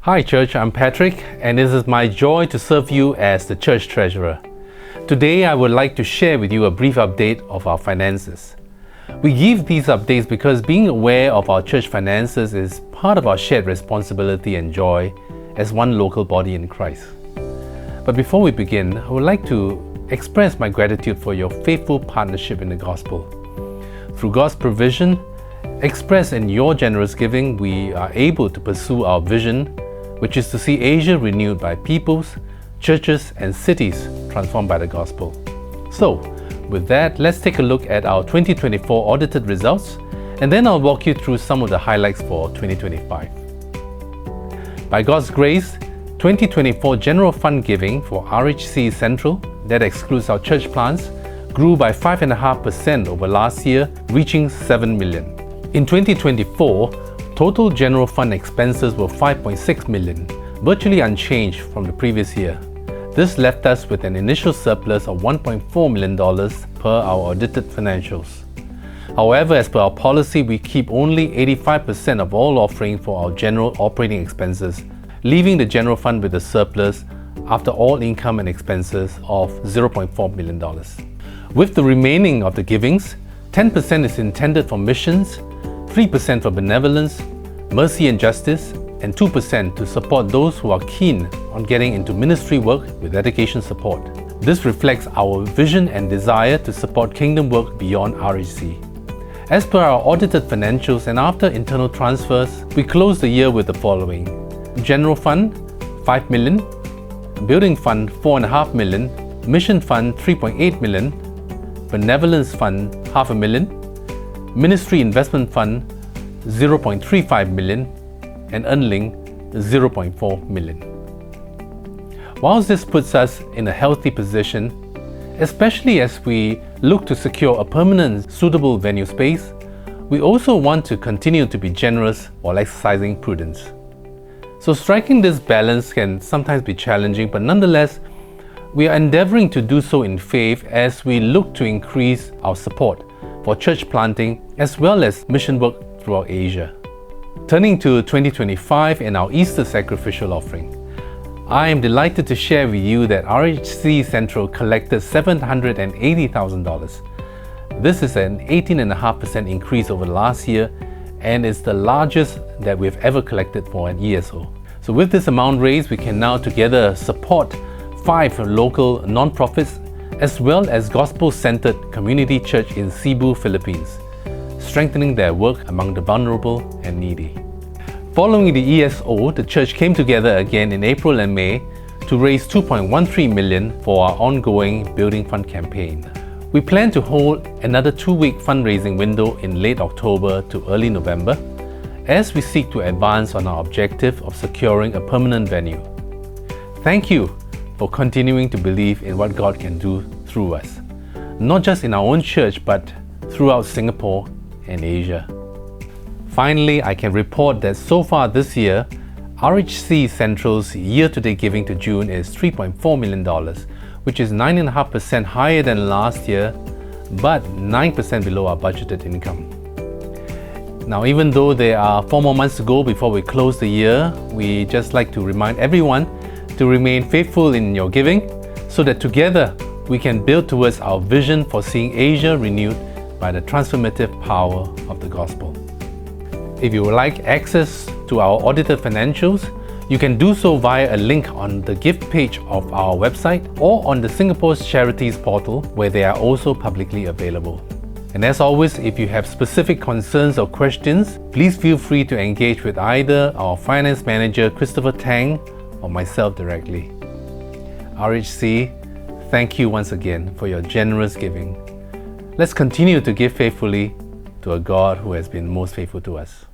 Hi Church, I'm Patrick and it is my joy to serve you as the Church Treasurer. Today I would like to share with you a brief update of our finances. We give these updates because being aware of our church finances is part of our shared responsibility and joy as one local body in Christ. But before we begin, I would like to express my gratitude for your faithful partnership in the gospel. Through God's provision, expressed in your generous giving, we are able to pursue our vision, which is to see Asia renewed by peoples, churches, and cities transformed by the gospel. So, with that, let's take a look at our 2024 audited results, and then I'll walk you through some of the highlights for 2025. By God's grace, 2024 general fund giving for RHC Central, that excludes our church plants, grew by 5.5% over last year, reaching 7 million. In 2024, total general fund expenses were 5.6 million, virtually unchanged from the previous year. This left us with an initial surplus of $1.4 million per our audited financials. However, as per our policy, we keep only 85% of all offering for our general operating expenses, leaving the general fund with a surplus after all income and expenses of $0.4 million. With the remaining of the givings, 10% is intended for missions, 3% for benevolence, mercy and justice, and 2% to support those who are keen on getting into ministry work with education support. This reflects our vision and desire to support kingdom work beyond RHC. As per our audited financials and after internal transfers, we closed the year with the following: General Fund, 5 million, Building Fund, 4.5 million, Mission Fund, 3.8 million, Benevolence Fund, $500,000, Ministry Investment Fund, 0.35 million, and Earnling, 0.4 million. Whilst this puts us in a healthy position, especially as we look to secure a permanent, suitable venue space, we also want to continue to be generous while exercising prudence. So striking this balance can sometimes be challenging, but nonetheless, we are endeavoring to do so in faith as we look to increase our support for church planting as well as mission work throughout Asia. Turning to 2025 and our Easter sacrificial offering, I am delighted to share with you that RHC Central collected $780,000. This is an 18.5% increase over last year and is the largest that we've ever collected for an ESO. So with this amount raised, we can now together support 5 local non-profits as well as gospel-centered community church in Cebu, Philippines, strengthening their work among the vulnerable and needy. Following the ESO, the church came together again in April and May to raise $2.13 million for our ongoing Building Fund campaign. We plan to hold another 2-week fundraising window in late October to early November as we seek to advance on our objective of securing a permanent venue. Thank you for continuing to believe in what God can do through us, not just in our own church, but throughout Singapore and Asia. Finally, I can report that so far this year, RHC Central's year-to-date giving to June is $3.4 million, which is 9.5% higher than last year, but 9% below our budgeted income. Now, even though there are 4 more months to go before we close the year, we just like to remind everyone to remain faithful in your giving so that together we can build towards our vision for seeing Asia renewed by the transformative power of the gospel. If you would like access to our audited financials, you can do so via a link on the gift page of our website or on the Singapore's Charities portal, where they are also publicly available. And as always, if you have specific concerns or questions, please feel free to engage with either our finance manager, Christopher Tang, or myself directly. RHC, thank you once again for your generous giving. Let's continue to give faithfully to a God who has been most faithful to us.